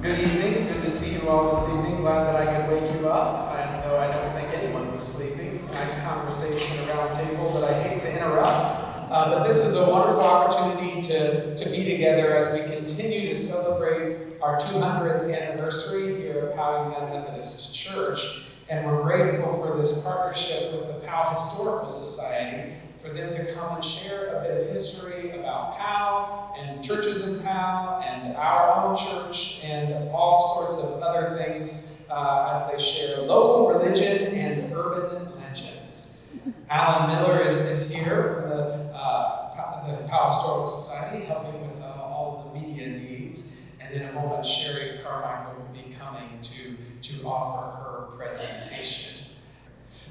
Good evening. Good to see you all this evening. Glad that I could wake you up. Though I don't think anyone was sleeping. Nice conversation around the table that I hate to interrupt. But this is a wonderful opportunity to be together as we continue to celebrate our 200th anniversary here at Powell United Methodist Church. And we're grateful for this partnership with the Powell Historical Society, for them to come and share a bit of history about Powell and churches in Powell and our own church and all sorts of other things as they share local religion and urban legends. Alan Miller is here from the Powell Historical Society, helping with all of the media needs. And in a moment, Sherry Carmichael will be coming to offer her presentation.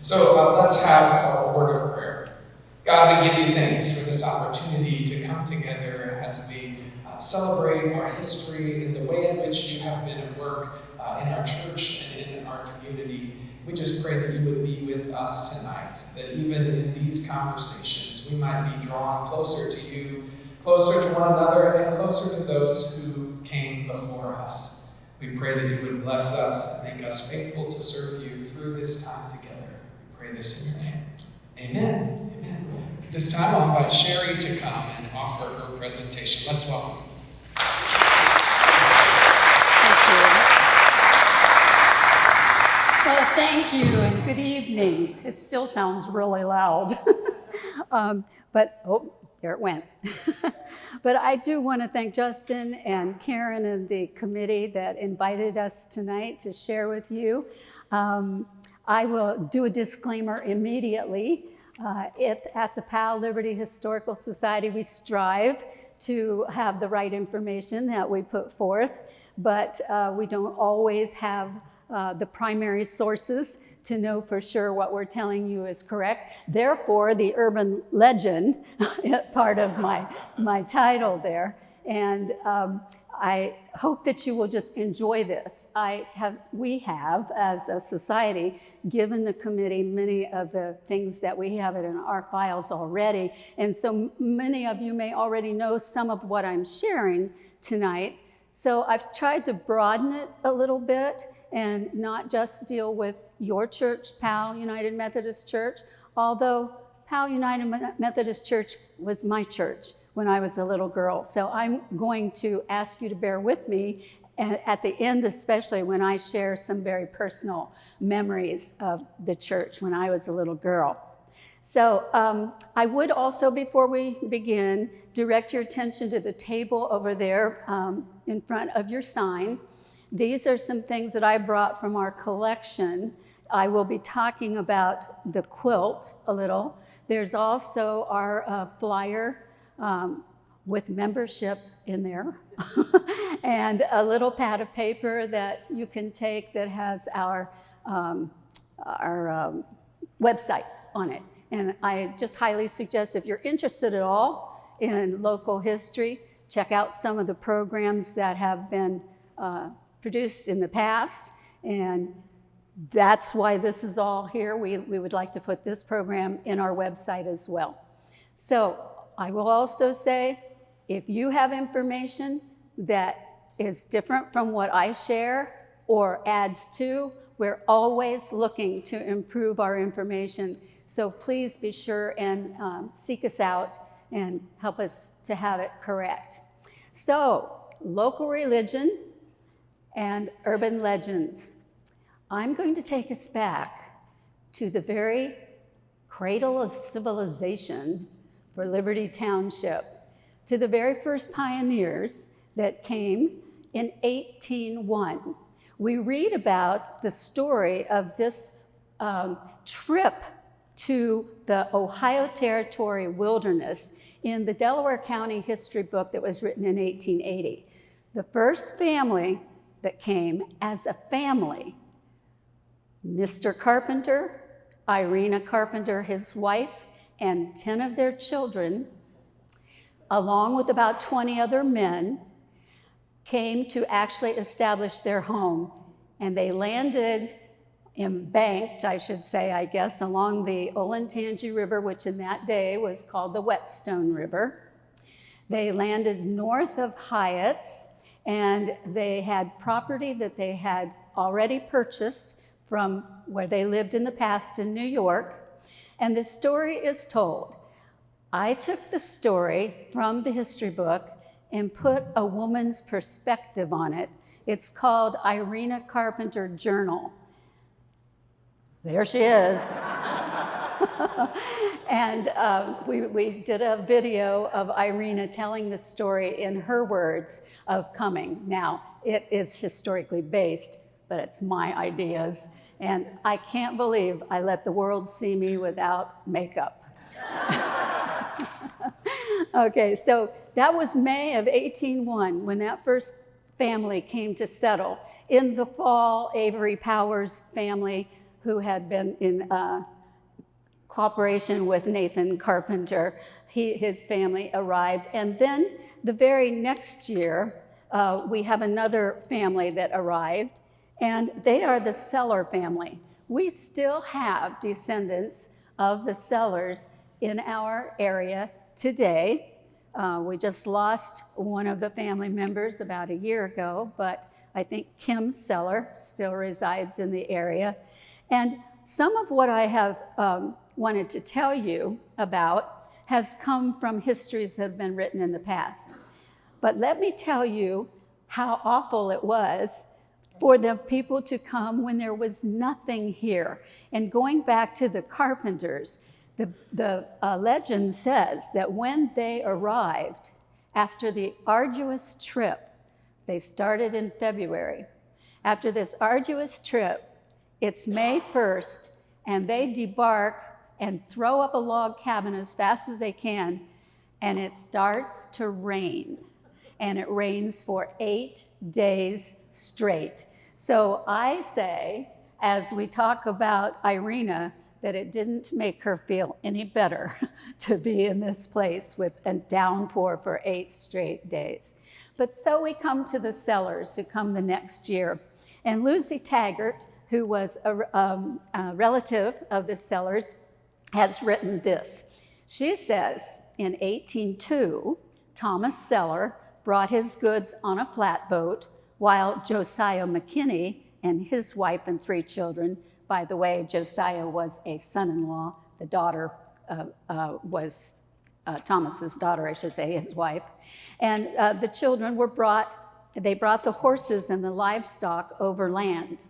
So let's have a word of prayer. God, we give you thanks for this opportunity to come together as we celebrate our history and the way in which you have been at work in our church and in our community. We just pray that you would be with us tonight, that even in these conversations, we might be drawn closer to you, closer to one another, and closer to those who came before us. We pray that you would bless us and make us faithful to serve you through this time together. We pray this in your name. Amen. At this time, I'll invite Sherry to come and offer her presentation. Let's welcome. Well, thank you and good evening. It still sounds really loud. There it went. But I do want to thank Justin and Karen and the committee that invited us tonight to share with you. I will do a disclaimer immediately. At the Powell-Liberty Historical Society, we strive to have the right information that we put forth, but we don't always have the primary sources to know for sure what we're telling you is correct. Therefore, the urban legend, part of my title there. And I hope that you will just enjoy this. We have, as a society, given the committee many of the things that we have in our files already. And so many of you may already know some of what I'm sharing tonight. So I've tried to broaden it a little bit and not just deal with your church, Powell United Methodist Church, although Powell United Methodist Church was my church when I was a little girl. So I'm going to ask you to bear with me at the end, especially when I share some very personal memories of the church when I was a little girl. So I would also, before we begin, direct your attention to the table over there in front of your sign. These are some things that I brought from our collection. I will be talking about the quilt a little. There's also our flyer with membership in there and a little pad of paper that you can take that has our website on it. And I just highly suggest, if you're interested at all in local history, check out some of the programs that have been produced in the past. And that's why this is all here. We would like to put this program in our website as well. So I will also say, if you have information that is different from what I share or adds to, we're always looking to improve our information. So please be sure and seek us out and help us to have it correct. So, local religion and urban legends. I'm going to take us back to the very cradle of civilization for Liberty Township, to the very first pioneers that came in 1801. We read about the story of this trip to the Ohio Territory wilderness in the Delaware County history book that was written in 1880. The first family that came as a family, Mr. Carpenter, Irena Carpenter, his wife, and 10 of their children, along with about 20 other men, came to actually establish their home. And they landed embanked, I should say, I guess, along the Olentangy River, which in that day was called the Whetstone River. They landed north of Hyatt's, and they had property that they had already purchased from where they lived in the past in New York. And the story is told. I took the story from the history book and put a woman's perspective on it. It's called Irena Carpenter Journal. There she is. And we did a video of Irena telling the story in her words of coming. Now, it is historically based, but it's my ideas. And I can't believe I let the world see me without makeup. Okay, so that was May of 1801 when that first family came to settle. In the fall, Avery Powers' family, who had been in cooperation with Nathan Carpenter, his family arrived. And then the very next year, we have another family that arrived, and they are the Seller family. We still have descendants of the Sellers in our area today. We just lost one of the family members about a year ago, but I think Kim Seller still resides in the area. And some of what I have wanted to tell you about has come from histories that have been written in the past. But let me tell you how awful it was for the people to come when there was nothing here. And going back to the Carpenters, the legend says that when they arrived, after the arduous trip, they started in February. After this arduous trip, it's May 1st, and they debark and throw up a log cabin as fast as they can, and it starts to rain. And it rains for 8 days straight. So I say, as we talk about Irena, that it didn't make her feel any better to be in this place with a downpour for 8 straight days. But so we come to the Sellers who come the next year. And Lucy Taggart, who was a relative of the Sellers, has written this. She says, in 1802, Thomas Seller brought his goods on a flatboat while Josiah McKinney and his wife and 3 children, by the way, Josiah was a son-in-law. The daughter was Thomas's daughter, I should say, his wife. And the children were they brought the horses and the livestock overland.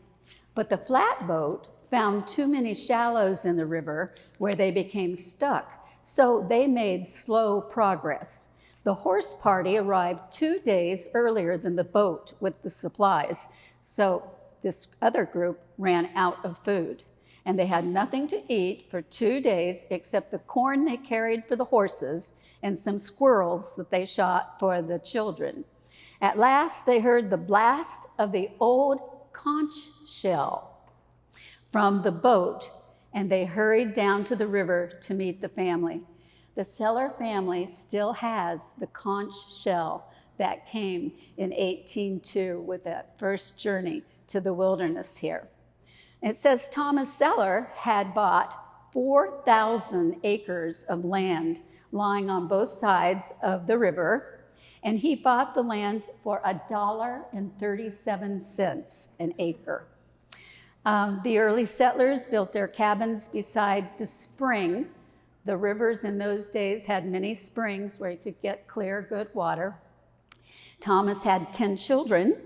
But the flatboat found too many shallows in the river where they became stuck. So they made slow progress. The horse party arrived 2 days earlier than the boat with the supplies. So this other group ran out of food, and they had nothing to eat for 2 days except the corn they carried for the horses and some squirrels that they shot for the children. At last, they heard the blast of the old conch shell from the boat, and they hurried down to the river to meet the family. The Seller family still has the conch shell that came in 1802 with that first journey to the wilderness here. It says Thomas Seller had bought 4,000 acres of land lying on both sides of the river, and he bought the land for $1.37 an acre. The early settlers built their cabins beside the spring. The rivers in those days had many springs where you could get clear, good water. Thomas had 10 children,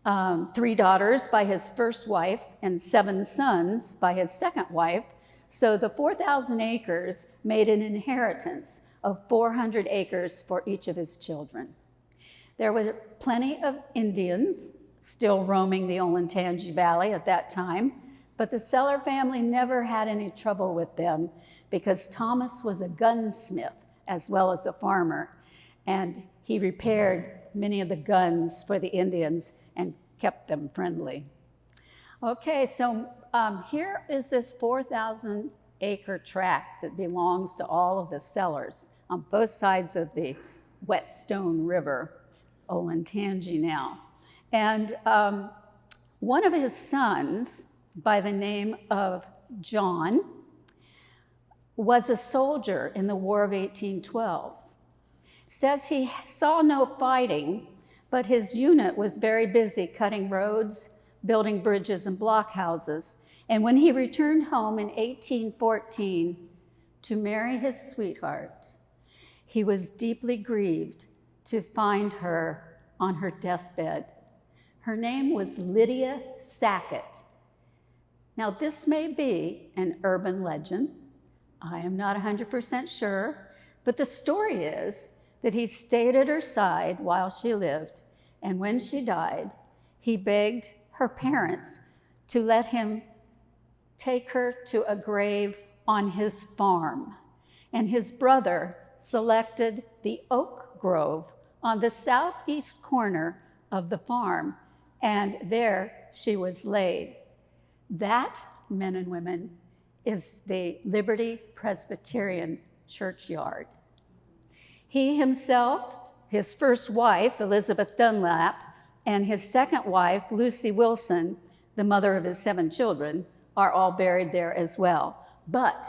3 daughters by his first wife and 7 sons by his second wife. So the 4,000 acres made an inheritance of 400 acres for each of his children. There were plenty of Indians still roaming the Olentangy Valley at that time, but the Seller family never had any trouble with them because Thomas was a gunsmith as well as a farmer, and he repaired many of the guns for the Indians and kept them friendly. Okay, so here is this 4,000 acre tract that belongs to all of the Sellers on both sides of the Whetstone River, Olentangy now. And one of his sons, by the name of John, was a soldier in the War of 1812. Says he saw no fighting, But his unit was very busy cutting roads, building bridges and blockhouses. And when he returned home in 1814 to marry his sweetheart, he was deeply grieved to find her on her deathbed. Her name was Lydia Sackett. Now, this may be an urban legend. I am not 100% sure, but the story is that he stayed at her side while she lived, and when she died, he begged her parents to let him take her to a grave on his farm. And his brother selected the oak grove on the southeast corner of the farm, and there she was laid. That, men and women, is the Liberty Presbyterian churchyard. He himself, his first wife, Elizabeth Dunlap, and his second wife, Lucy Wilson, the mother of his 7 children, are all buried there as well. But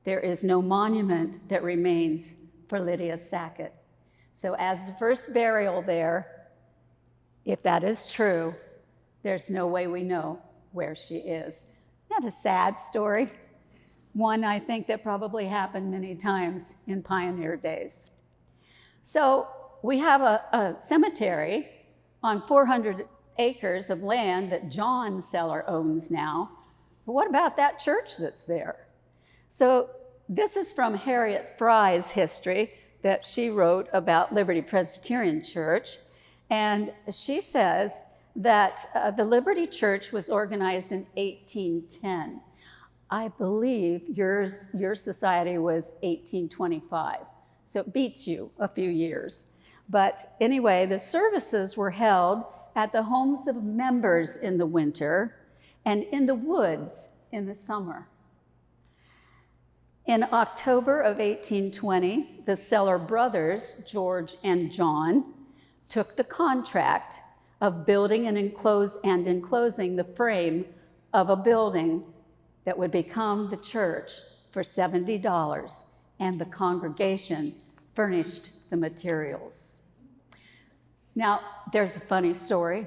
there is no monument that remains for Lydia Sackett. So as the first burial there, if that is true, there's no way we know where she is. Isn't that a sad story? One I think that probably happened many times in pioneer days. So we have a cemetery on 400 acres of land that John Seller owns now. But what about that church that's there? So this is from Harriet Fry's history that she wrote about Liberty Presbyterian Church. And she says that the Liberty Church was organized in 1810. I believe your society was 1825, so it beats you a few years. But anyway, the services were held at the homes of members in the winter and in the woods in the summer. In October of 1820, the Seller brothers, George and John, took the contract of building and enclosing the frame of a building that would become the church for $70, and the congregation furnished the materials. Now, there's a funny story.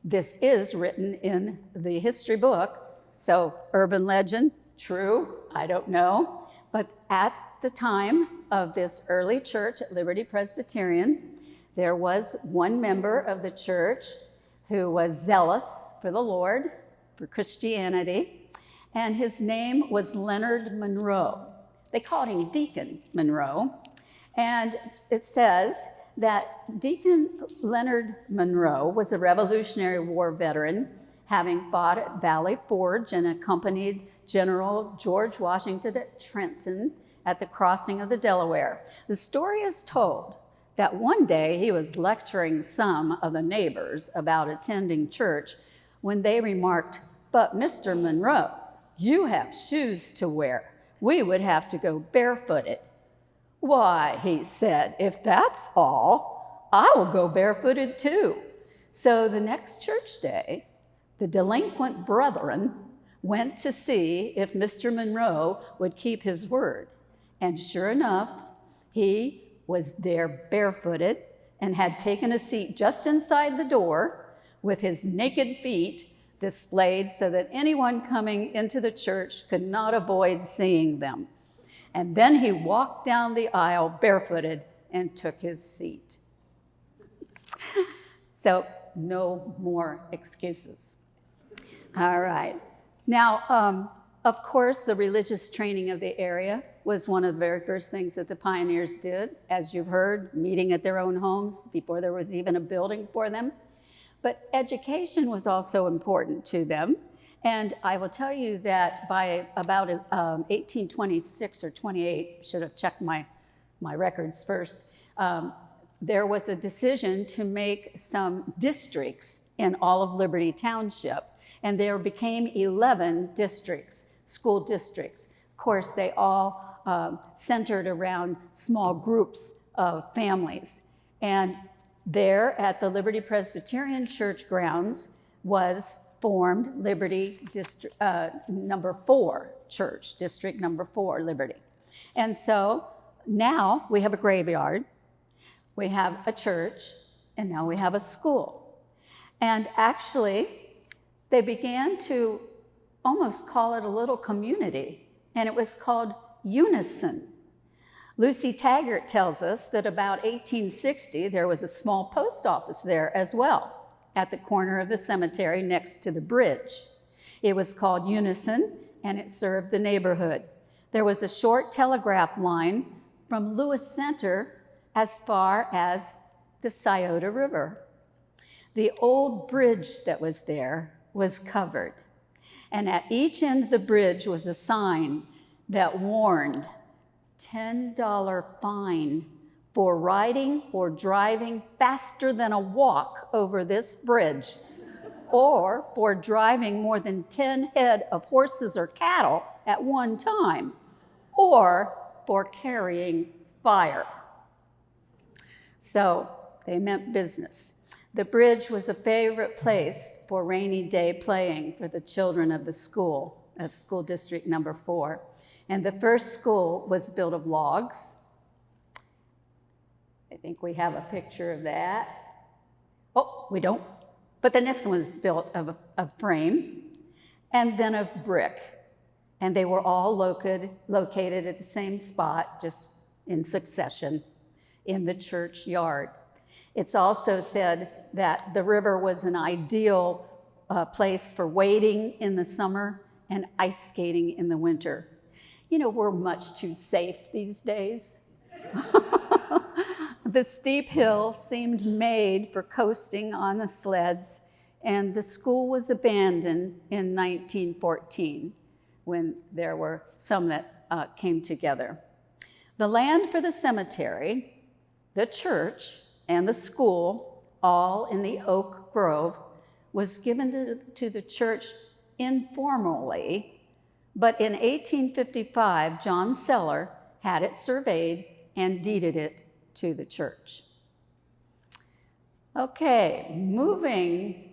This is written in the history book, so urban legend, true, I don't know. But at the time of this early church at Liberty Presbyterian, there was one member of the church who was zealous for the Lord, for Christianity, and his name was Leonard Monroe. They called him Deacon Monroe, and it says that Deacon Leonard Monroe was a Revolutionary War veteran, having fought at Valley Forge and accompanied General George Washington at Trenton at the crossing of the Delaware. The story is told that one day he was lecturing some of the neighbors about attending church when they remarked, "But Mr. Monroe, you have shoes to wear. We would have to go barefooted." "Why," he said, "if that's all, I will go barefooted too." So the next church day, the delinquent brethren went to see if Mr. Monroe would keep his word. And sure enough, he was there barefooted and had taken a seat just inside the door with his naked feet displayed so that anyone coming into the church could not avoid seeing them. And then he walked down the aisle barefooted and took his seat. So no more excuses. All right. Now, of course, the religious training of the area was one of the very first things that the pioneers did, as you've heard, meeting at their own homes before there was even a building for them. But education was also important to them. And I will tell you that by about 1826 or 28, should have checked my records first, there was a decision to make some districts in all of Liberty Township. And there became 11 districts, school districts. Of course, they all centered around small groups of families. And there at the Liberty Presbyterian Church grounds was formed Liberty District number 4 Church, District number 4, Liberty. And so now we have a graveyard, we have a church, and now we have a school. And actually, they began to almost call it a little community, and it was called Unison. Lucy Taggart tells us that about 1860, there was a small post office there as well, at the corner of the cemetery next to the bridge. It was called Unison, and it served the neighborhood. There was a short telegraph line from Lewis Center as far as the Scioto River. The old bridge that was there was covered, and at each end of the bridge was a sign that warned $10 fine for riding or driving faster than a walk over this bridge, or for driving more than 10 head of horses or cattle at one time, or for carrying fire. So they meant business. The bridge was a favorite place for rainy day playing for the children of the school, of School District Number 4. And the first school was built of logs. I think we have a picture of that. Oh, we don't. But the next one was built of a frame and then of brick. And they were all located at the same spot, just in succession, in the church yard. It's also said that the river was an ideal place for wading in the summer and ice skating in the winter. You know, we're much too safe these days. The steep hill seemed made for coasting on the sleds, and the school was abandoned in 1914 when there were some that came together. The land for the cemetery, the church, and the school, all in the Oak Grove, was given to the church informally. But in 1855, John Seller had it surveyed and deeded it to the church. Okay, moving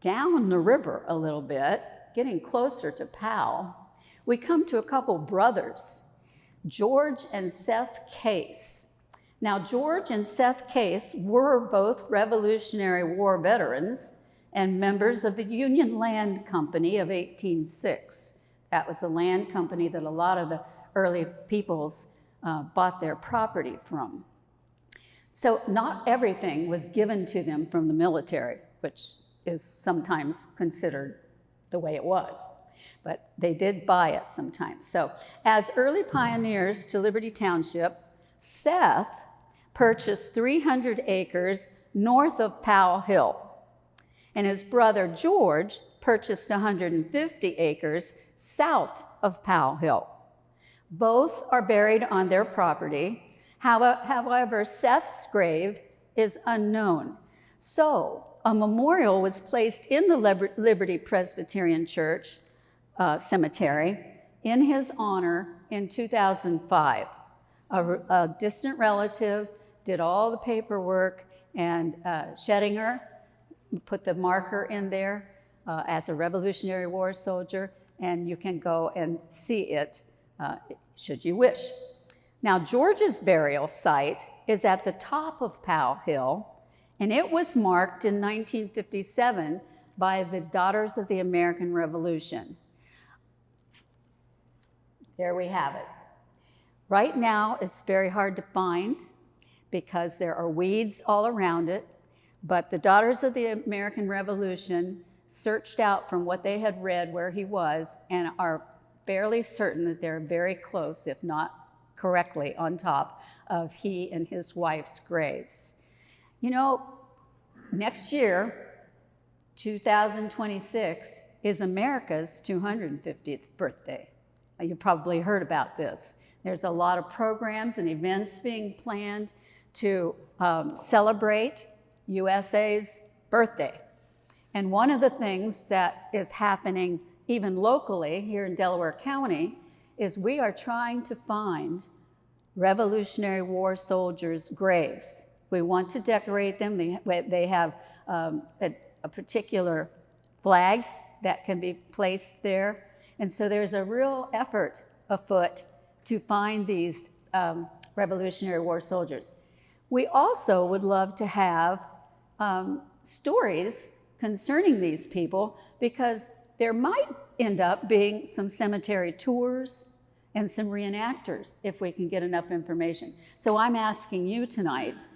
down the river a little bit, getting closer to Powell, we come to a couple brothers, George and Seth Case. Now, George and Seth Case were both Revolutionary War veterans and members of the Union Land Company of 1806. That was a land company that a lot of the early peoples bought their property from. So not everything was given to them from the military, which is sometimes considered the way it was, but they did buy it sometimes. So as early pioneers to Liberty Township, Seth purchased 300 acres north of Powell Hill, and his brother George purchased 150 acres south of Powell Hill. Both are buried on their property. However, Seth's grave is unknown. So a memorial was placed in the Liberty Presbyterian Church cemetery in his honor in 2005. A distant relative did all the paperwork, and Schettinger put the marker in there as a Revolutionary War soldier, and you can go and see it should you wish. Now, George's burial site is at the top of Powell Hill, and it was marked in 1957 by the Daughters of the American Revolution. There we have it. Right now, it's very hard to find because there are weeds all around it, but the Daughters of the American Revolution searched out from what they had read where he was and are fairly certain that they're very close, if not correctly, on top of he and his wife's graves. You know, next year, 2026, is America's 250th birthday. You probably heard about this. There's a lot of programs and events being planned to celebrate USA's birthday. And one of the things that is happening even locally here in Delaware County is we are trying to find Revolutionary War soldiers' graves. We want to decorate them. They have a particular flag that can be placed there. And so there's a real effort afoot to find these Revolutionary War soldiers. We also would love to have stories concerning these people, because there might end up being some cemetery tours and some reenactors if we can get enough information. So I'm asking you tonight,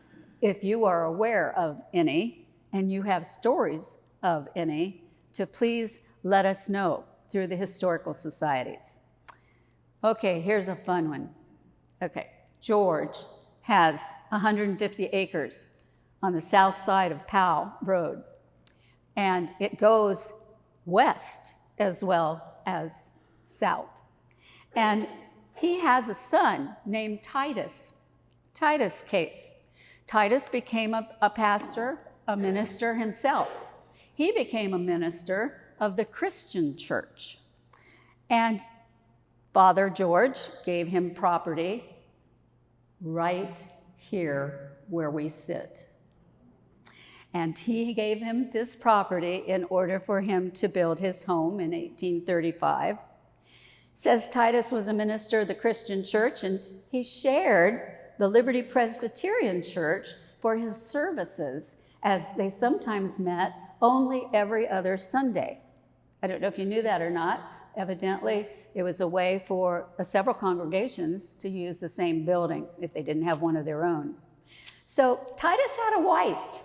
if you are aware of any and you have stories of any, to please let us know through the historical societies. Okay, here's a fun one. Okay, George has 150 acres on the south side of Powell Road, and it goes west as well as south. And he has a son named Titus Case. Titus became a pastor, a minister himself. He became a minister of the Christian church. And Father George gave him property right here where we sit. And he gave him this property in order for him to build his home in 1835. Says Titus was a minister of the Christian church, and he shared the Liberty Presbyterian Church for his services, as they sometimes met only every other Sunday. I don't know if you knew that or not. Evidently, it was a way for several congregations to use the same building if they didn't have one of their own. So Titus had a wife.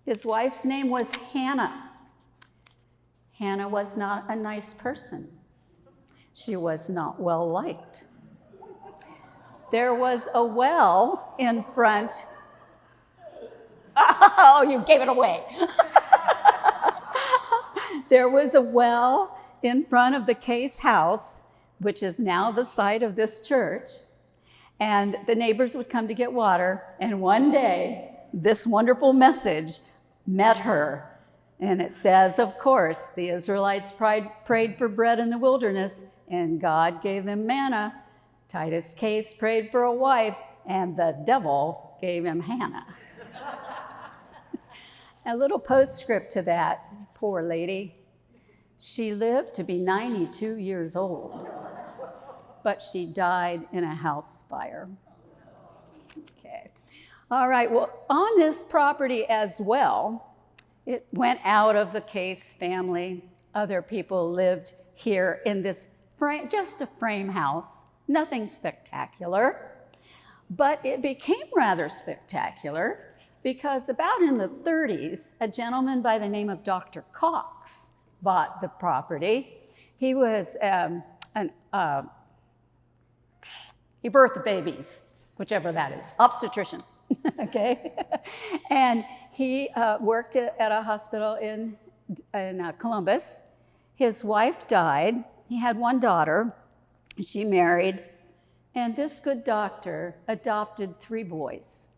His wife's name was Hannah. Hannah was not a nice person. She was not well liked. There was a well in front. Oh, you gave it away. There was a well in front of the Case house, which is now the site of this church. And the neighbors would come to get water. And one day, this wonderful message met her. And it says, of course, the Israelites prayed for bread in the wilderness, and God gave them manna. Titus Case prayed for a wife, and the devil gave him Hannah. A little postscript to that, poor lady. She lived to be 92 years old, but she died in a house fire. Okay. All right, well, on this property as well, it went out of the Case family. Other people lived here in this frame, just a frame house, nothing spectacular. But it became rather spectacular because about in the 30s, a gentleman by the name of Dr. Cox bought the property. He was, he birthed babies, whichever that is, obstetrician, okay? And he worked at a hospital in Columbus. His wife died. He had one daughter. She married. And this good doctor adopted 3 boys.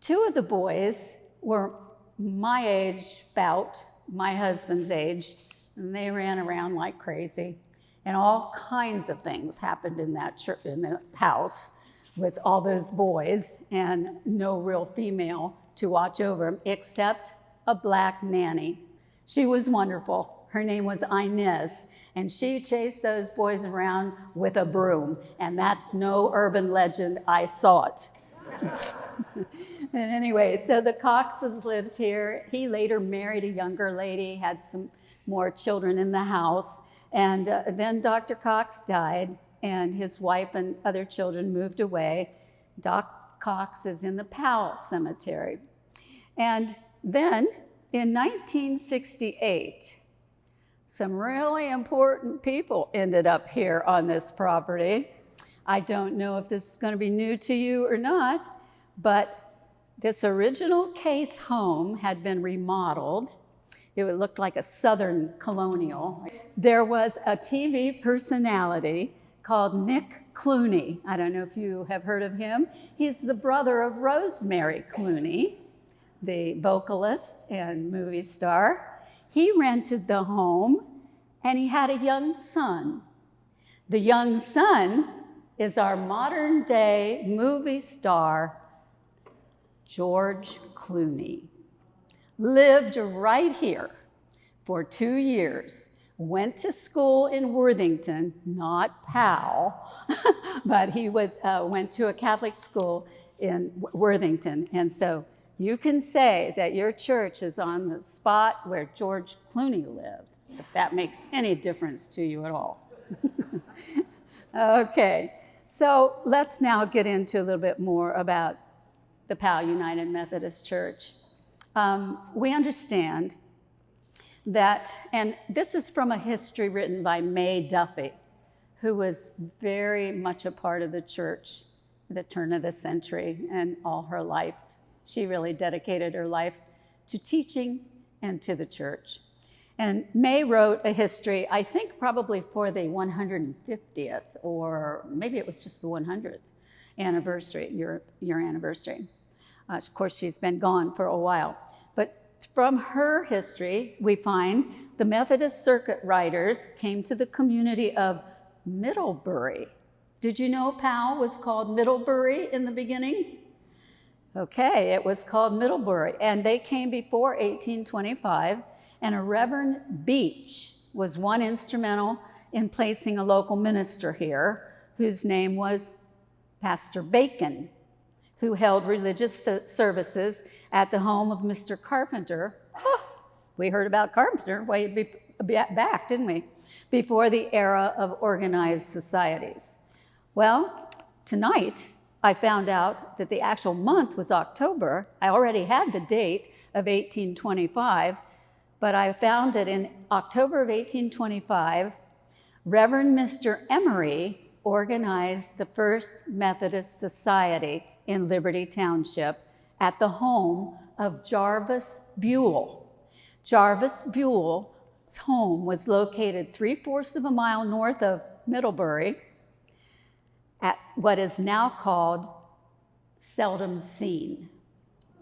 2 of the boys were my age, about my husband's age, and they ran around like crazy. And all kinds of things happened in that church, in the house with all those boys, and no real female to watch over them, except a black nanny. She was wonderful. Her name was Inez, and she chased those boys around with a broom, and that's no urban legend. I saw it. And anyway, so the Coxes lived here. He later married a younger lady, had some more children in the house, and then Dr. Cox died, and his wife and other children moved away. Doc Cox is in the Powell Cemetery. And then in 1968, some really important people ended up here on this property. I don't know if this is going to be new to you or not, but this original Case home had been remodeled. It looked like a Southern colonial. There was a TV personality called Nick Clooney. I don't know if you have heard of him. He's the brother of Rosemary Clooney, the vocalist and movie star. He rented the home, and he had a young son. The young son is our modern day movie star, George Clooney. Lived right here for 2 years. Went to school in Worthington, not Powell, but he went to a Catholic school in Worthington. And so You can say that your church is on the spot where George Clooney lived, if that makes any difference to you at all. Okay, so let's now get into a little bit more about the Powell United Methodist Church. We understand that, and this is from a history written by May Duffy, who was very much a part of the church at the turn of the century and all her life. She really dedicated her life to teaching and to the church. And May wrote a history, I think probably for the 150th, or maybe it was just the 100th anniversary, your anniversary. Of course, she's been gone for a while. But from her history, we find the Methodist circuit riders came to the community of Middlebury. Did you know Powell was called Middlebury in the beginning? Okay, it was called Middlebury, and they came before 1825, and a Reverend Beach was one instrumental in placing a local minister here, whose name was Pastor Bacon, who held religious services at the home of Mr. Carpenter. We heard about Carpenter way back, didn't we? Before the era of organized societies. Well, tonight I found out that the actual month was October. I already had the date of 1825, but I found that in October of 1825, Reverend Mr. Emery organized the first Methodist Society in Liberty Township at the home of Jarvis Buell. Jarvis Buell's home was located 3/4 of a mile north of Middlebury at what is now called Seldom Seen.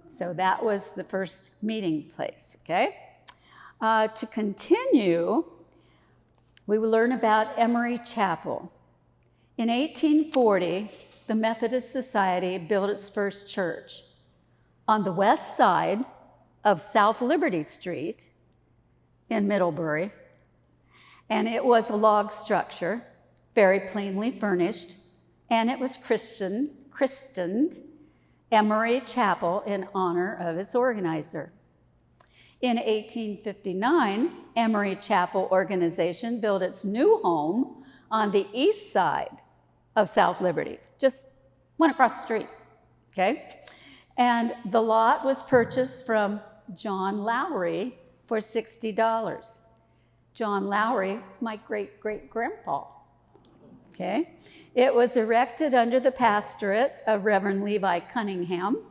So that was the first meeting place, okay? To continue, we will learn about Emery Chapel. In 1840, the Methodist Society built its first church on the west side of South Liberty Street in Middlebury, and it was a log structure, very plainly furnished, and it was christened Emery Chapel in honor of its organizer. In 1859, Emery Chapel organization built its new home on the east side of South Liberty, just went across the street, okay? And the lot was purchased from John Lowry for $60. John Lowry is my great-great-grandpa, okay? It was erected under the pastorate of Reverend Levi Cunningham,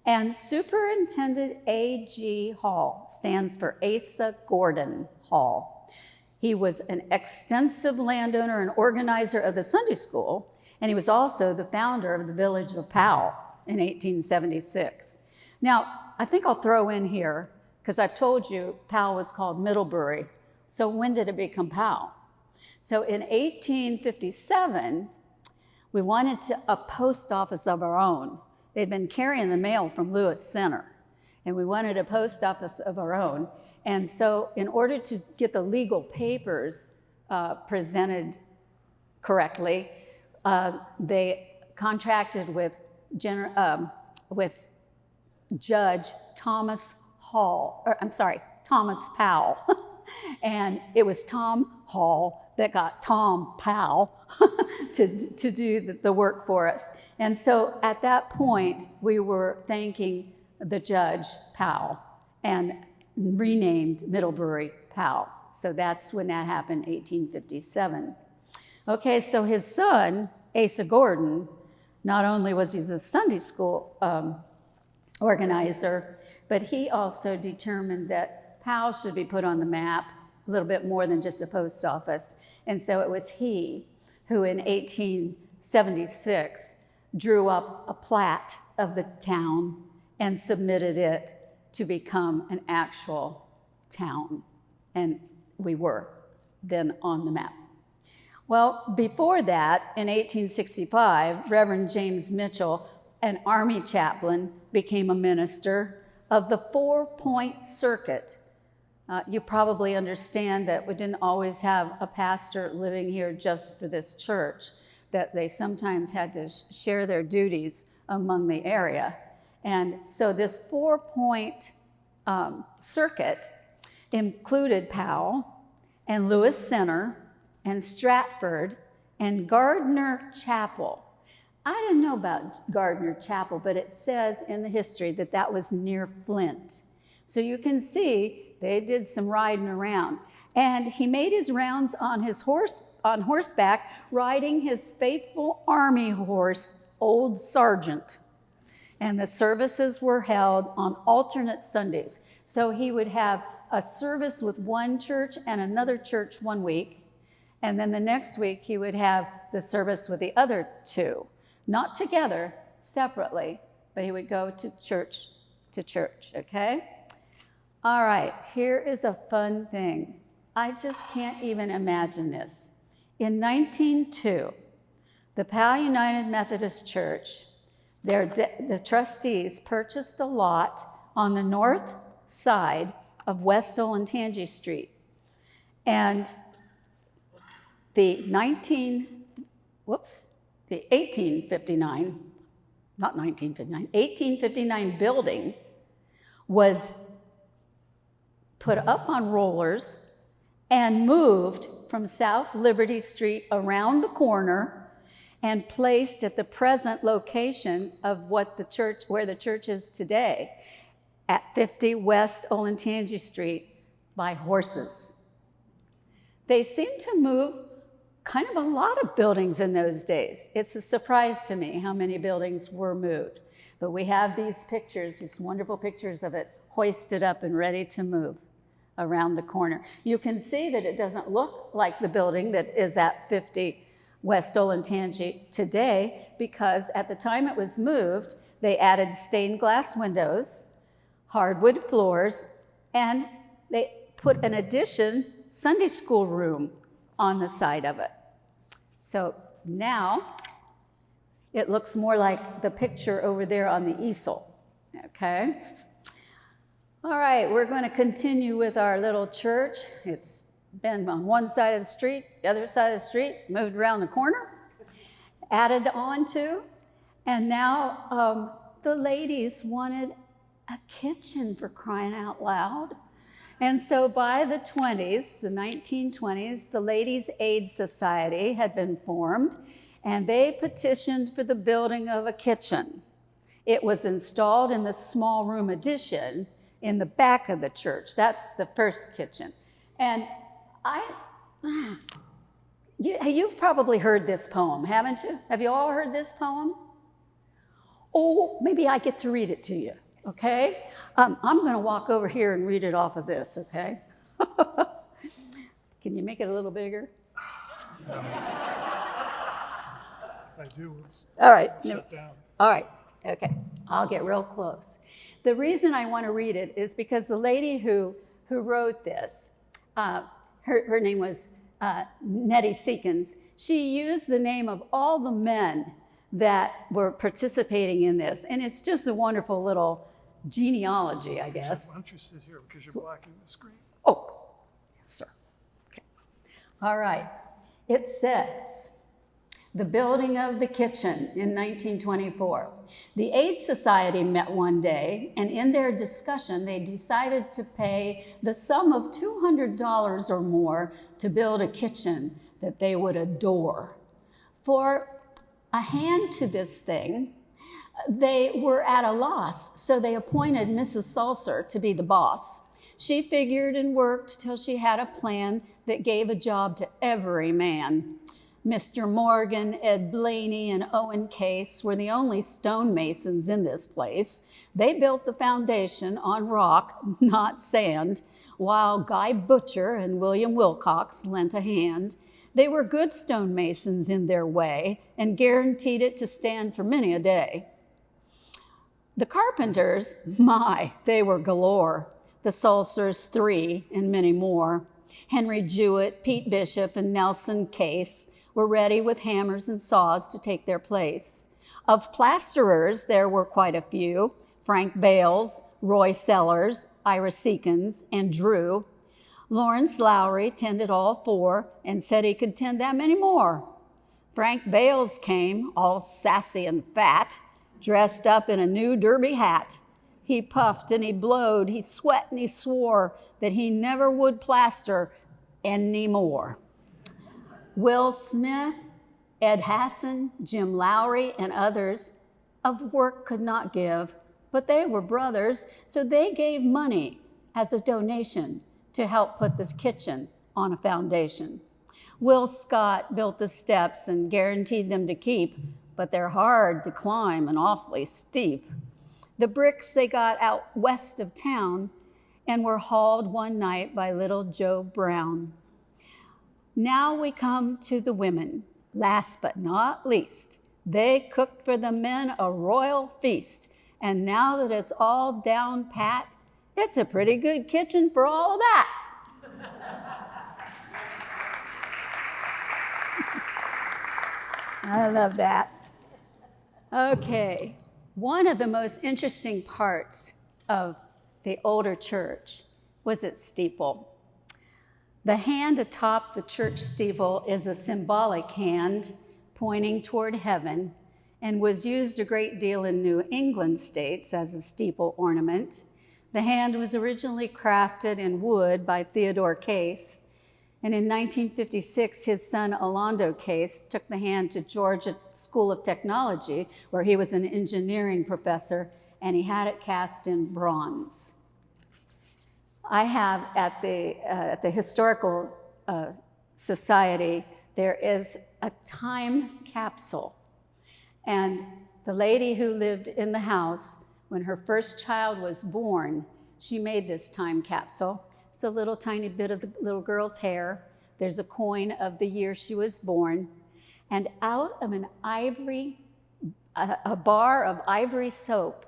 and Superintendent A.G. Hall stands for Asa Gordon Hall. He was an extensive landowner and organizer of the Sunday school, and he was also the founder of the village of Powell in 1876. Now, I think I'll throw in here, because I've told you Powell was called Middlebury, so when did it become Powell? So in 1857, we wanted a post office of our own. They'd been carrying the mail from Lewis Center, and we wanted a post office of our own. And so in order to get the legal papers presented correctly, they contracted with Judge Thomas Powell. And it was Tom Hall that got Tom Powell to do the work for us. And so at that point, we were thanking the Judge Powell and renamed Middlebury Powell. So that's when that happened, 1857. Okay, so his son, Asa Gordon, not only was he a Sunday school organizer, but he also determined that Powell should be put on the map a little bit more than just a post office. And so it was he who in 1876 drew up a plat of the town and submitted it to become an actual town. And we were then on the map. Well, before that, in 1865, Reverend James Mitchell, an Army chaplain, became a minister of the 4-point circuit. You probably understand that we didn't always have a pastor living here just for this church, that they sometimes had to share their duties among the area. And so this 4-point circuit included Powell and Lewis Center and Stratford and Gardner Chapel. I didn't know about Gardner Chapel, but it says in the history that that was near Flint. So you can see they did some riding around. And he made his rounds on horseback, riding his faithful army horse, Old Sergeant. And the services were held on alternate Sundays. So he would have a service with one church and another church one week. And then the next week he would have the service with the other two. Not together, separately, but he would go to church, okay? All right, here is a fun thing. I just can't even imagine this. In 1902, the Powell United Methodist Church, the trustees purchased a lot on the north side of West Olentangy Street. And the 1859 building was put up on rollers and moved from South Liberty Street around the corner and placed at the present location of where the church is today, at 50 West Olentangy Street, by horses. They seem to move kind of a lot of buildings in those days. It's a surprise to me how many buildings were moved. But we have these pictures, these wonderful pictures of it hoisted up and ready to move around the corner. You can see that it doesn't look like the building that is at 50 West Olentangy today, because at the time it was moved, they added stained glass windows, hardwood floors, and they put an addition Sunday school room on the side of it. So now it looks more like the picture over there on the easel, okay? All right, we're going to continue with our little church. It's been on one side of the street, the other side of the street, moved around the corner, added on to, and now the ladies wanted a kitchen, for crying out loud. And so by the 20s, the 1920s, the Ladies' Aid Society had been formed, and they petitioned for the building of a kitchen. It was installed in the small room addition in the back of the church. That's the first kitchen. And you've probably heard this poem, haven't you? Have you all heard this poem? Oh, maybe I get to read it to you, okay? I'm going to walk over here and read it off of this, okay? Can you make it a little bigger? If I do, let's all right. shut down. All right. Okay. I'll get real close. The reason I want to read it is because the lady who wrote this, her name was Nettie Seekins. She used the name of all the men that were participating in this, and it's just a wonderful little genealogy, I guess. Why don't you sit here because you're blocking the screen? Oh, yes, sir. Okay. All right. It says, the building of the kitchen in 1924. The Aid Society met one day, and in their discussion, they decided to pay the sum of $200 or more to build a kitchen that they would adore. For a hand to this thing, they were at a loss, so they appointed Mrs. Salser to be the boss. She figured and worked till she had a plan that gave a job to every man. Mr. Morgan, Ed Blaney, and Owen Case were the only stonemasons in this place. They built the foundation on rock, not sand, while Guy Butcher and William Wilcox lent a hand. They were good stonemasons in their way and guaranteed it to stand for many a day. The carpenters, my, they were galore. The Salsers, 3, and many more. Henry Jewett, Pete Bishop, and Nelson Case were ready with hammers and saws to take their place. Of plasterers, there were quite a few: Frank Bales, Roy Sellers, Ira Seekins, and Drew. Lawrence Lowry tended all 4 and said he could tend that many more. Frank Bales came, all sassy and fat, dressed up in a new derby hat. He puffed and he blowed, he sweat and he swore that he never would plaster anymore. Will Smith, Ed Hassan, Jim Lowry, and others of work could not give, but they were brothers, so they gave money as a donation to help put this kitchen on a foundation. Will Scott built the steps and guaranteed them to keep, but they're hard to climb and awfully steep. The bricks they got out west of town and were hauled one night by little Joe Brown. Now we come to the women. Last but not least, they cooked for the men a royal feast. And now that it's all down pat, it's a pretty good kitchen for all of that. I love that. Okay, one of the most interesting parts of the older church was its steeple. The hand atop the church steeple is a symbolic hand pointing toward heaven and was used a great deal in New England states as a steeple ornament. The hand was originally crafted in wood by Theodore Case, and in 1956, his son Alonzo Case took the hand to Georgia School of Technology, where he was an engineering professor, and he had it cast in bronze. I have at the Historical Society, there is a time capsule. And the lady who lived in the house, when her first child was born, she made this time capsule. It's a little tiny bit of the little girl's hair. There's a coin of the year she was born. And out of an ivory, a bar of ivory soap,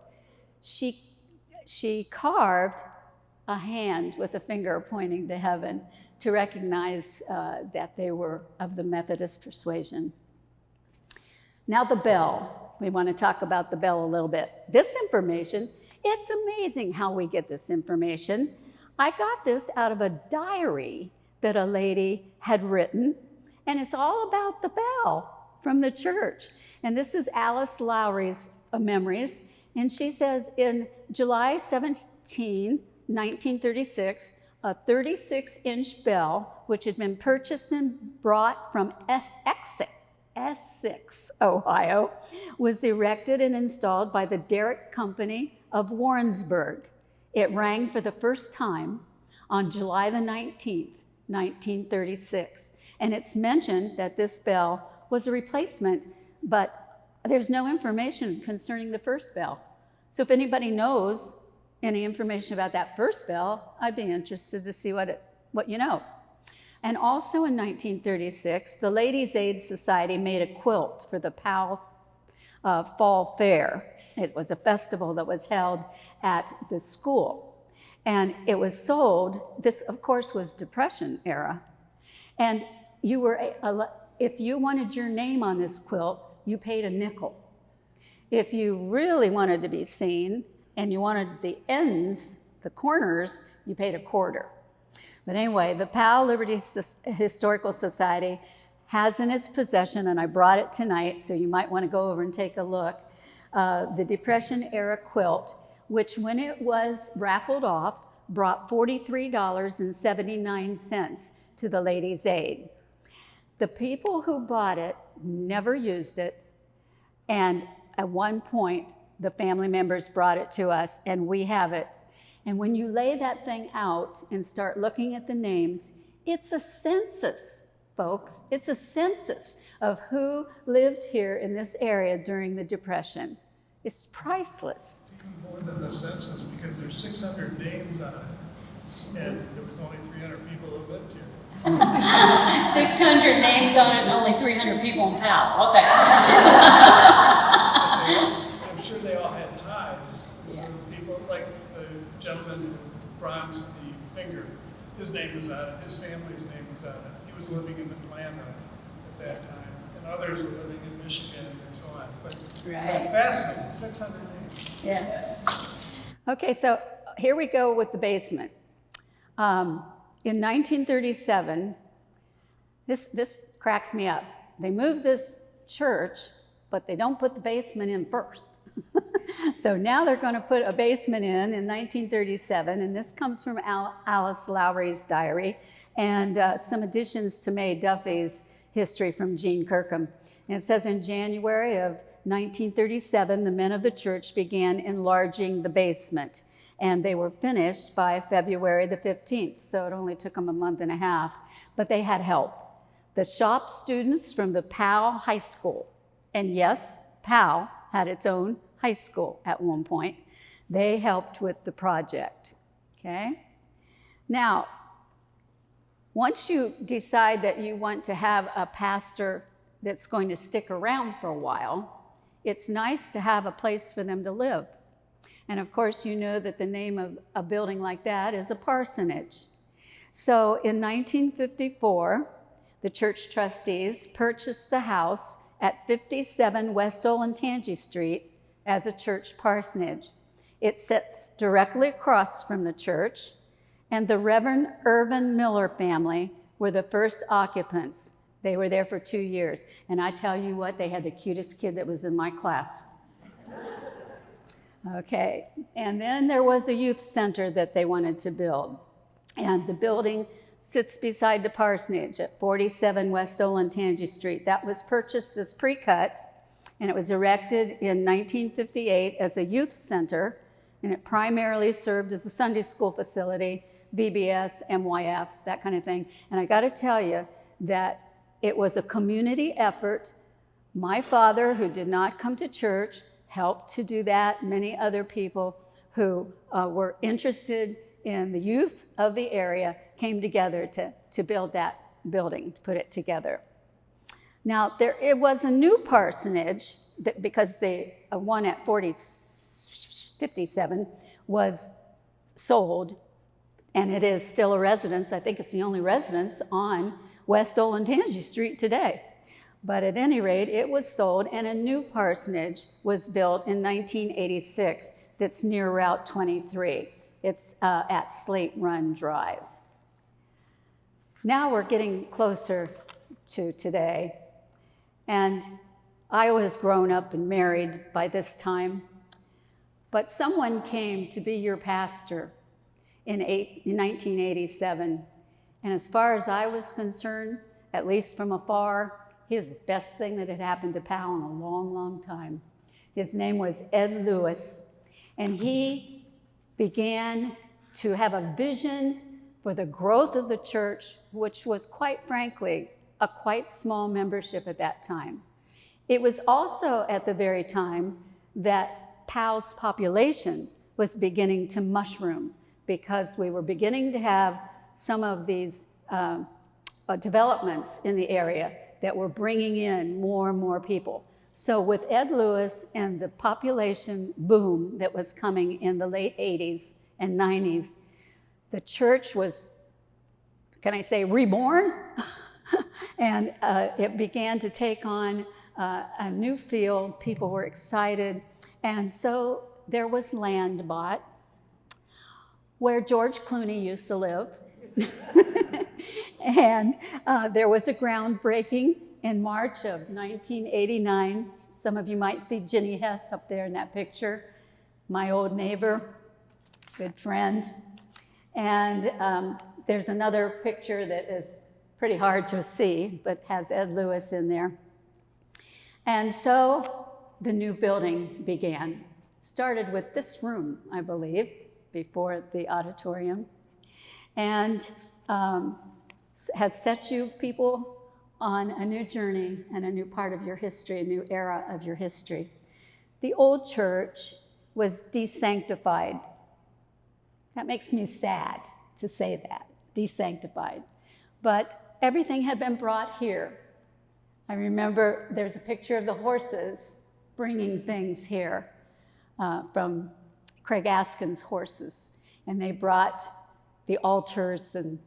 she carved a hand with a finger pointing to heaven to recognize that they were of the Methodist persuasion. Now the bell. We want to talk about the bell a little bit. This information, it's amazing how we get this information. I got this out of a diary that a lady had written, and it's all about the bell from the church. And this is Alice Lowry's memories, and she says in July 17, 1936, a 36-inch bell, which had been purchased and brought from Essex, Ohio, was erected and installed by the Derrick Company of Warrensburg. It rang for the first time on July the 19th, 1936. And it's mentioned that this bell was a replacement, but there's no information concerning the first bell. So if anybody knows any information about that first bell, I'd be interested to see what you know. And also in 1936, the Ladies' Aid Society made a quilt for the Powell Fall Fair. It was a festival that was held at the school. And it was sold, this of course was Depression era. And if you wanted your name on this quilt, you paid a nickel. If you really wanted to be seen and you wanted the ends, the corners, you paid a quarter. But anyway, the Powell-Liberty Historical Society has in its possession, and I brought it tonight, so you might want to go over and take a look, the Depression era quilt, which when it was raffled off, brought $43.79 to the Ladies' Aid. The people who bought it never used it, and at one point, the family members brought it to us, and we have it. And when you lay that thing out and start looking at the names, it's a census, folks. It's a census of who lived here in this area during the Depression. It's priceless. It's even more than the census because there's 600 names on it, and there was only 300 people who lived here. 600 names on it and only 300 people in Powell. Okay. I'm sure they all had ties. So people like the gentleman who bronzed the finger, his name was on it, his family's name was on it. He was living in Atlanta at that time, and others were living in Michigan and so on. But it's fascinating, 600 names. Yeah. Okay, so here we go with the basement. In 1937, this cracks me up. They moved this church, but they don't put the basement in first. So now they're going to put a basement in 1937, and this comes from Alice Lowry's diary, and some additions to Mae Duffy's history from Jean Kirkham. And it says in January of 1937, the men of the church began enlarging the basement, and they were finished by February the 15th, so it only took them a month and a half, but they had help. The shop students from the Powell High School, and yes, Powell had its own high school at one point, they helped with the project, okay? Now, once you decide that you want to have a pastor that's going to stick around for a while, it's nice to have a place for them to live. And of course, you know that the name of a building like that is a parsonage. So in 1954, the church trustees purchased the house at 57 West Olentangy Street as a church parsonage. It sits directly across from the church, and the Reverend Irvin Miller family were the first occupants. They were there for 2 years. And I tell you what, they had the cutest kid that was in my class. Okay, and then there was a youth center that they wanted to build. And the building sits beside the parsonage at 47 West Olentangy Street. That was purchased as pre-cut, and it was erected in 1958 as a youth center, and it primarily served as a Sunday school facility, VBS, MYF, that kind of thing. And I got to tell you that it was a community effort. My father, who did not come to church, helped to do that. Many other people who were interested in the youth of the area came together to build that building, to put it together. Now, it was a new parsonage because the one at 57 was sold, and it is still a residence. I think it's the only residence on West Olentangy Street today. But at any rate, it was sold, and a new parsonage was built in 1986 that's near Route 23. It's at Slate Run Drive. Now we're getting closer to today, and I was grown up and married by this time, but someone came to be your pastor in 1987, and as far as I was concerned, at least from afar, he was the best thing that had happened to Powell in a long, long time. His name was Ed Lewis, and he began to have a vision for the growth of the church, which was quite frankly a quite small membership at that time. It was also at the very time that Powell's population was beginning to mushroom, because we were beginning to have some of these developments in the area that were bringing in more and more people. So with Ed Lewis and the population boom that was coming in the late 80s and 90s, the church was, can I say, reborn? And it began to take on a new feel. People were excited. And so there was land bought where George Clooney used to live. And there was a groundbreaking in March of 1989. Some of you might see Ginny Hess up there in that picture, my old neighbor, good friend. And there's another picture that is pretty hard to see, but has Ed Lewis in there. And so the new building began. Started with this room, I believe, before the auditorium, and has set you people on a new journey and a new part of your history, a new era of your history. The old church was desanctified. That makes me sad to say that, desanctified. But everything had been brought here. I remember there's a picture of the horses bringing things here from Craig Askin's horses. And they brought the altars and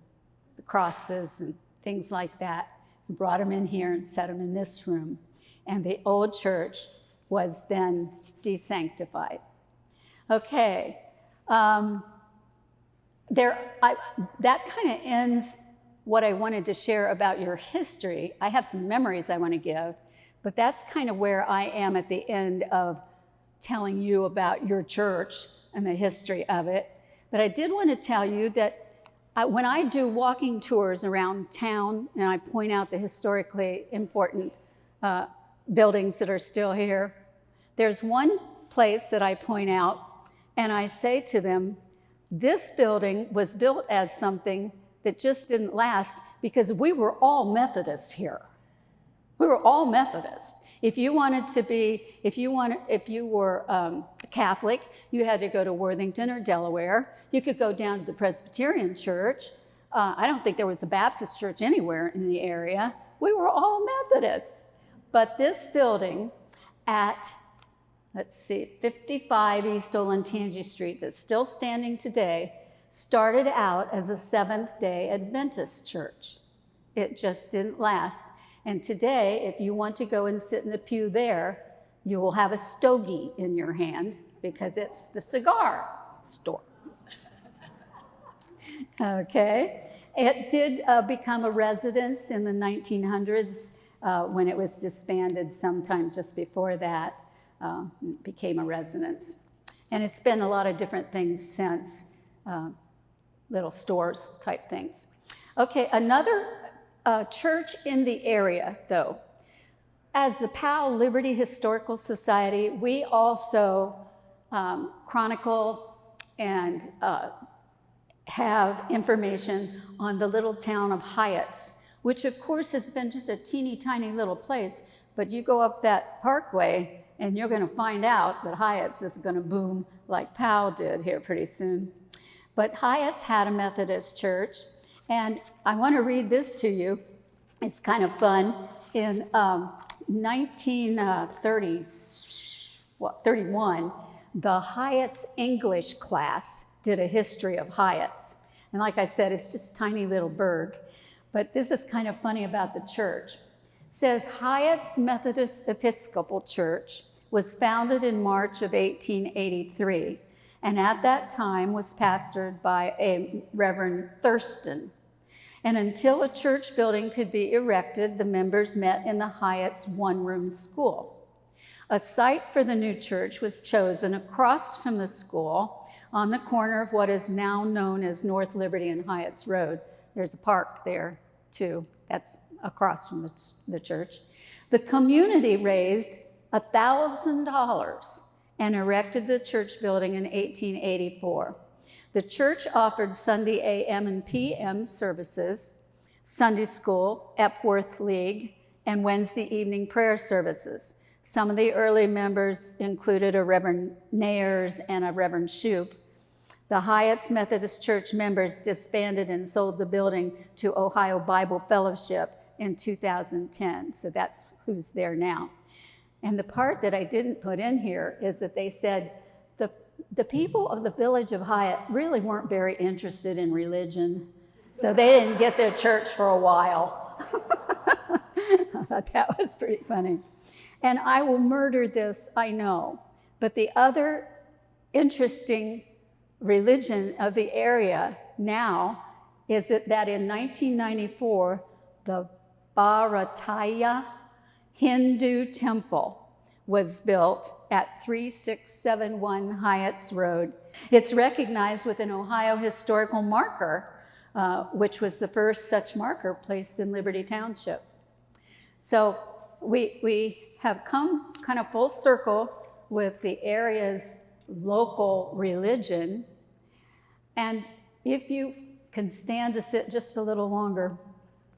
the crosses and things like that, and brought them in here and set them in this room. And the old church was then desanctified. Okay, that kind of ends what I wanted to share about your history. I have some memories I want to give, but that's kind of where I am at the end of telling you about your church and the history of it. But I did want to tell you that when I do walking tours around town and I point out the historically important buildings that are still here, there's one place that I point out and I say to them, this building was built as something that just didn't last because we were all Methodists here. We were all Methodists. If you were Catholic, you had to go to Worthington or Delaware. You could go down to the Presbyterian church. I don't think there was a Baptist church anywhere in the area. We were all Methodists. But this building at, 55 East Olentangy Street, that's still standing today, started out as a Seventh-day Adventist church. It just didn't last. And today, if you want to go and sit in the pew there, you will have a stogie in your hand because it's the cigar store. Okay. It did become a residence in the 1900s when it was disbanded sometime just before that. It became a residence. And it's been a lot of different things since, little stores type things. Okay, another church in the area, though. As the Powell-Liberty Historical Society, we also chronicle and have information on the little town of Hyatt's, which of course has been just a teeny tiny little place, but you go up that parkway and you're going to find out that Hyatt's is going to boom like Powell did here pretty soon. But Hyatt's had a Methodist church, and I want to read this to you. It's kind of fun. In 1931, the Hyatt's English class did a history of Hyatt's. And like I said, it's just a tiny little burg. But this is kind of funny about the church. It says, Hyatt's Methodist Episcopal Church was founded in March of 1883, and at that time was pastored by a Reverend Thurston. And until a church building could be erected, the members met in the Hyatt's one-room school. A site for the new church was chosen across from the school on the corner of what is now known as North Liberty and Hyatt's Road. There's a park there, too. That's across from the church. The community raised $1,000 and erected the church building in 1884. The church offered Sunday AM and PM services, Sunday school, Epworth League, and Wednesday evening prayer services. Some of the early members included a Reverend Nayers and a Reverend Shoup. The Hyatt's Methodist Church members disbanded and sold the building to Ohio Bible Fellowship in 2010, so that's who's there now. And the part that I didn't put in here is that they said the people of the village of Hyatt really weren't very interested in religion, so they didn't get their church for a while. I thought that was pretty funny. And I will murder this, I know, but the other interesting religion of the area now is that in 1994, the Bharataya Hindu temple was built at 3671 Hyatt's Road. It's recognized with an Ohio historical marker, which was the first such marker placed in Liberty Township. So we have come kind of full circle with the area's local religion. And if you can stand to sit just a little longer,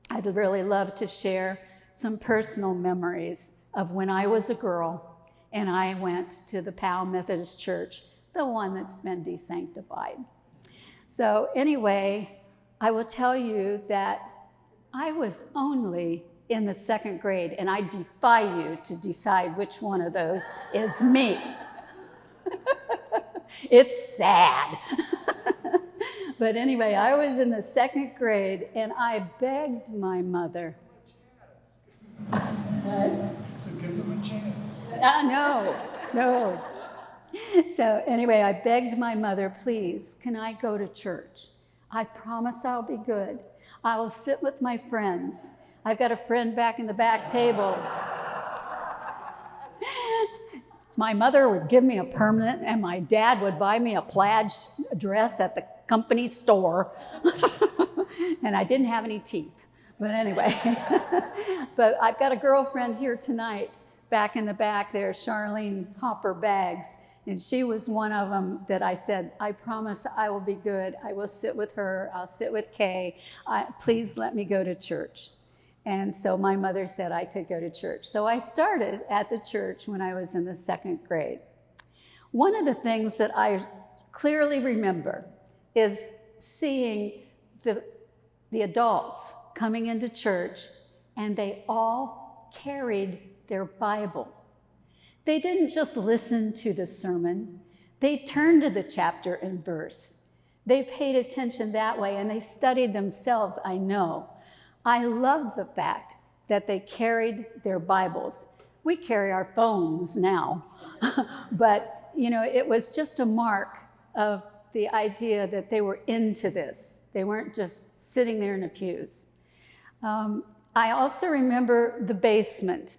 I'd really love to share some personal memories of when I was a girl and I went to the Powell Methodist Church, the one that's been desanctified. So anyway, I will tell you that I was only in the second grade, and I defy you to decide which one of those is me. It's sad. But anyway, I was in the second grade, and I begged my mother. What? So give them a chance. No. So anyway, I begged my mother, please, can I go to church? I promise I'll be good. I will sit with my friends. I've got a friend back in the back table. My mother would give me a permanent, and my dad would buy me a plaid dress at the company store. And I didn't have any teeth. But anyway, but I've got a girlfriend here tonight, back in the back there, Charlene Hopper Baggs. And she was one of them that I said, I promise I will be good. I will sit with her. I'll sit with Kay. Please let me go to church. And so my mother said I could go to church. So I started at the church when I was in the 2nd grade. One of the things that I clearly remember is seeing the adults coming into church, and they all carried their Bible. They didn't just listen to the sermon. They turned to the chapter and verse. They paid attention that way, and they studied themselves, I know. I love the fact that they carried their Bibles. We carry our phones now, but it was just a mark of the idea that they were into this. They weren't just sitting there in the pews. I also remember the basement,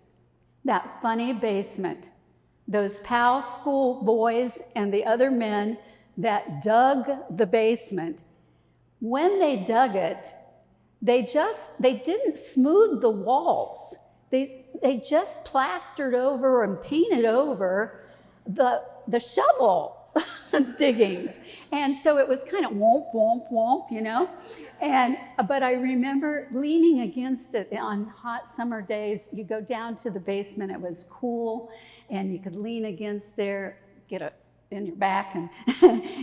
that funny basement. Those Powell school boys and the other men that dug the basement, when they dug it, they didn't smooth the walls. They just plastered over and painted over the shovel diggings. And so it was kind of womp, womp, womp, but I remember leaning against it on hot summer days. You go down to the basement, it was cool, and you could lean against there, get it in your back, and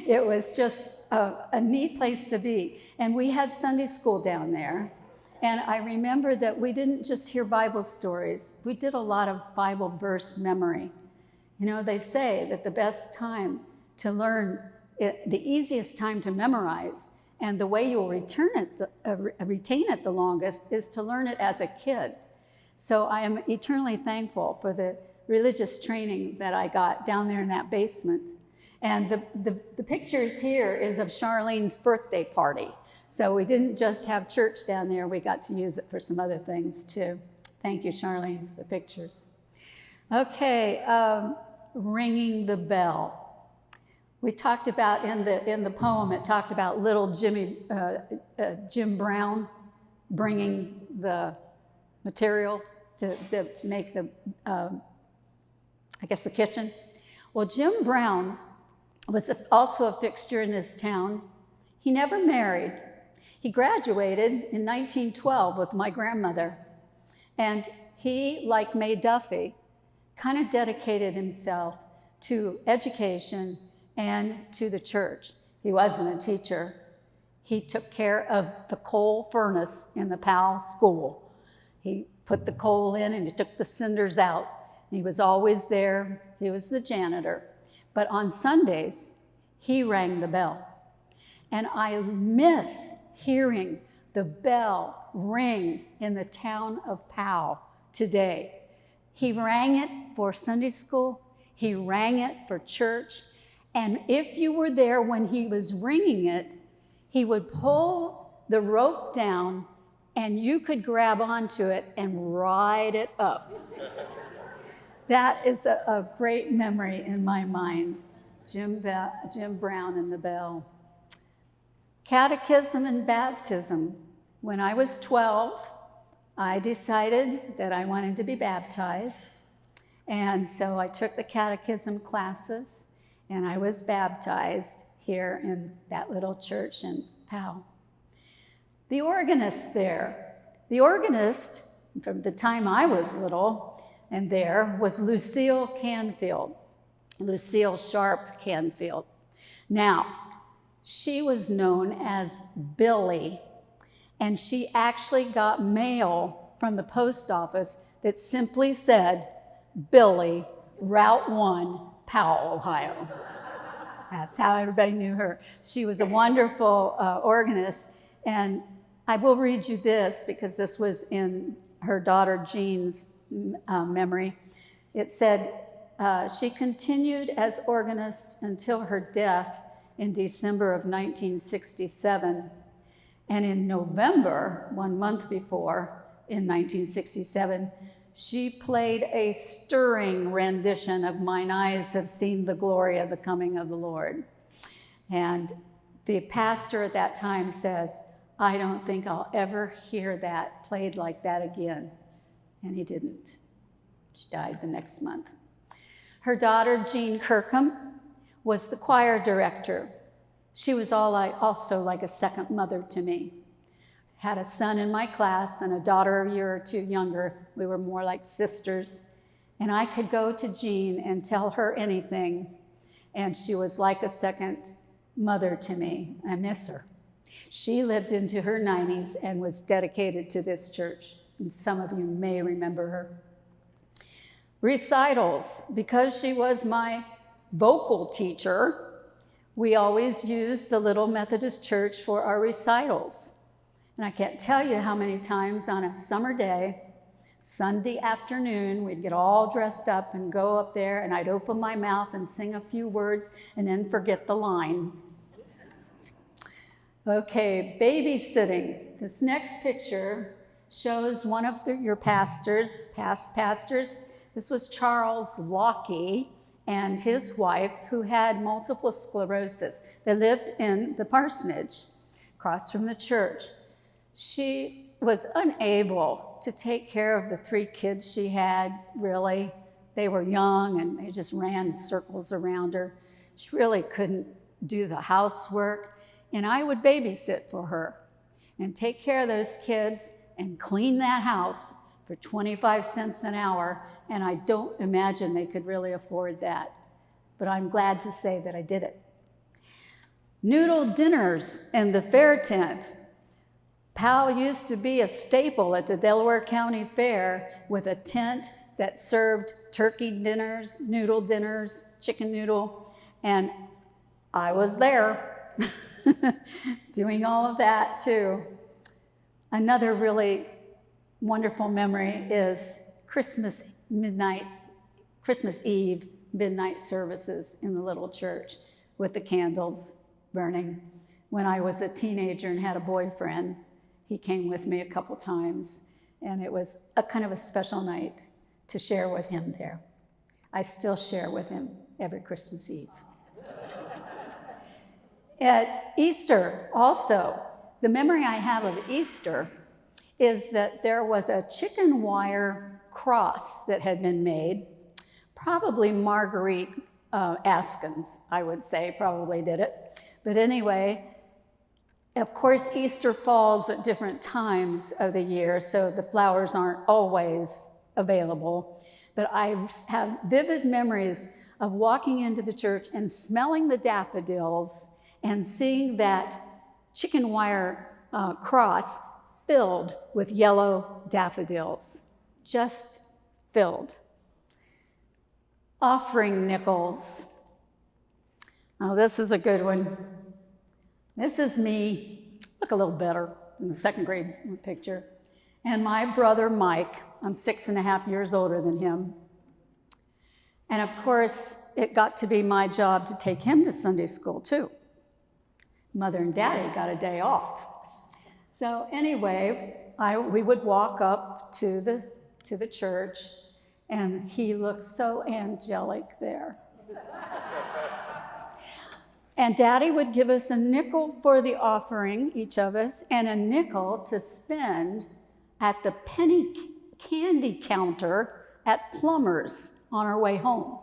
it was just a neat place to be. And we had Sunday school down there. And I remember that we didn't just hear Bible stories. We did a lot of Bible verse memory. They say that the best time to learn, the easiest time to memorize, and the way you'll retain it the longest is to learn it as a kid. So I am eternally thankful for the religious training that I got down there in that basement. And the pictures here is of Charlene's birthday party. So we didn't just have church down there, we got to use it for some other things too. Thank you, Charlene, for the pictures. Okay, ringing the bell. We talked about in the poem, it talked about little Jim Brown bringing the material to make the kitchen. Well, Jim Brown was also a fixture in this town. He never married. He graduated in 1912 with my grandmother. And he, like Mae Duffy, kind of dedicated himself to education and to the church. He wasn't a teacher. He took care of the coal furnace in the Powell school. He put the coal in and he took the cinders out. He was always there. He was the janitor. But on Sundays, he rang the bell. And I miss hearing the bell ring in the town of Powell today. He rang it for Sunday school. He rang it for church. And if you were there when he was ringing it, he would pull the rope down and you could grab onto it and ride it up. That is a great memory in my mind. Jim Brown and the bell. Catechism and baptism. When I was 12, I decided that I wanted to be baptized. And so I took the catechism classes and I was baptized here in that little church in Powell. The organist there, from the time I was little and there, was Lucille Canfield, Lucille Sharp Canfield. Now, she was known as Billy, and she actually got mail from the post office that simply said, Billy, Route 1, Powell, Ohio. That's how everybody knew her. She was a wonderful organist, and I will read you this because this was in her daughter Jean's memory. It said, she continued as organist until her death in December of 1967. And in November, 1 month before, in 1967, she played a stirring rendition of Mine Eyes Have Seen the Glory of the Coming of the Lord. And the pastor at that time says, I don't think I'll ever hear that played like that again. And he didn't. She died the next month. Her daughter, Jean Kirkham, was the choir director. She was also like a second mother to me. Had a son in my class and a daughter a year or two younger. We were more like sisters. And I could go to Jean and tell her anything. And she was like a second mother to me. I miss her. She lived into her 90s and was dedicated to this church. And some of you may remember her. Recitals. Because she was my vocal teacher, we always used the Little Methodist Church for our recitals. And I can't tell you how many times on a summer day, Sunday afternoon, we'd get all dressed up and go up there, and I'd open my mouth and sing a few words and then forget the line. Okay, babysitting. This next picture shows one of your pastors, past pastors. This was Charles Lockie and his wife, who had multiple sclerosis. They lived in the parsonage across from the church. She was unable to take care of the 3 kids she had, really. They were young and they just ran circles around her. She really couldn't do the housework. And I would babysit for her and take care of those kids and clean that house for 25 cents an hour. And I don't imagine they could really afford that. But I'm glad to say that I did it. Noodle dinners in the fair tent. Powell used to be a staple at the Delaware County Fair with a tent that served turkey dinners, noodle dinners, chicken noodle, and I was there doing all of that too. Another really wonderful memory is Christmas Eve midnight services in the little church with the candles burning. When I was a teenager and had a boyfriend, he came with me a couple times, and it was a kind of a special night to share with him there. I still share with him every Christmas Eve. At Easter, also, the memory I have of Easter is that there was a chicken wire cross that had been made. Probably Marguerite Askins, I would say, probably did it. But anyway, of course, Easter falls at different times of the year, so the flowers aren't always available. But I have vivid memories of walking into the church and smelling the daffodils and seeing that chicken wire cross filled with yellow daffodils, just filled. Offering nickels. Oh, this is a good one. This is me, look a little better in the second grade picture. And my brother Mike, I'm 6.5 years older than him. And of course, it got to be my job to take him to Sunday school too. Mother and Daddy got a day off. So anyway, we would walk up to the church, and he looked so angelic there. And Daddy would give us a nickel for the offering, each of us, and a nickel to spend at the penny candy counter at Plumber's on our way home.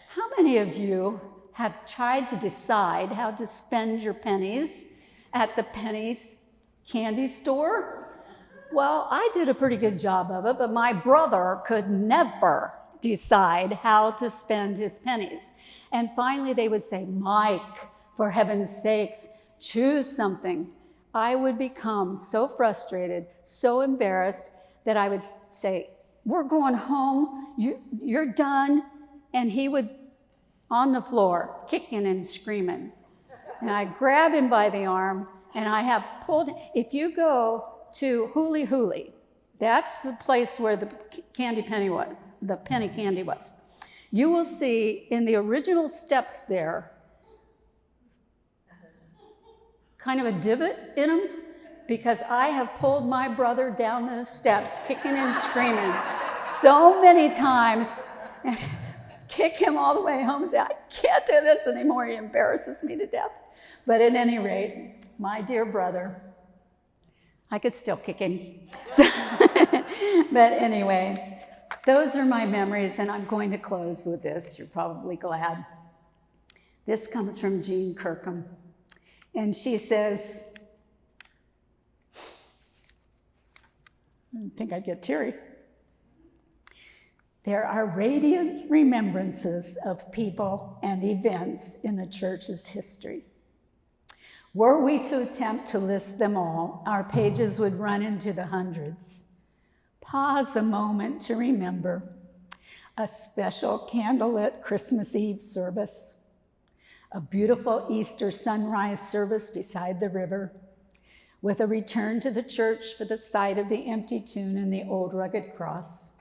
How many of you have tried to decide how to spend your pennies at the penny candy store? Well, I did a pretty good job of it, but my brother could never decide how to spend his pennies. And finally they would say, Mike, for heaven's sakes, choose something. I would become so frustrated, so embarrassed that I would say, we're going home, you're done. And he would, on the floor, kicking and screaming. And I grab him by the arm, and I have pulled, if you go to Hooly Hooly, that's the place where the penny candy was. You will see in the original steps there, kind of a divot in them. because I have pulled my brother down those steps, kicking and screaming so many times, and kick him all the way home and say, I can't do this anymore. He embarrasses me to death. But at any rate, my dear brother, I could still kick him. But anyway, those are my memories, and I'm going to close with this. You're probably glad. This comes from Jean Kirkham, and she says, I think I'd get teary. There are radiant remembrances of people and events in the church's history. Were we to attempt to list them all, our pages would run into the hundreds. Pause a moment to remember a special candlelit Christmas Eve service, a beautiful Easter sunrise service beside the river, with a return to the church for the sight of the empty tomb and the old rugged cross,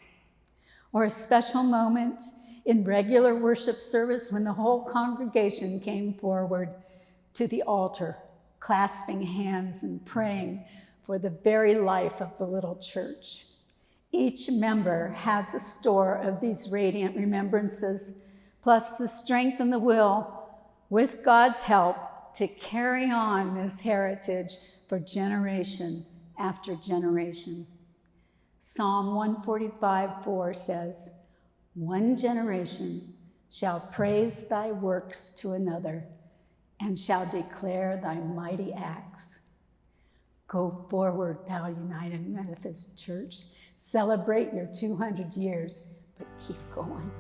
or a special moment in regular worship service when the whole congregation came forward to the altar, clasping hands and praying for the very life of the little church. Each member has a store of these radiant remembrances, plus the strength and the will, with God's help, to carry on this heritage for generation after generation. Psalm 145:4 says, one generation shall praise thy works to another and shall declare thy mighty acts. Go forward, Powell United Methodist Church. Celebrate your 200 years, but keep going.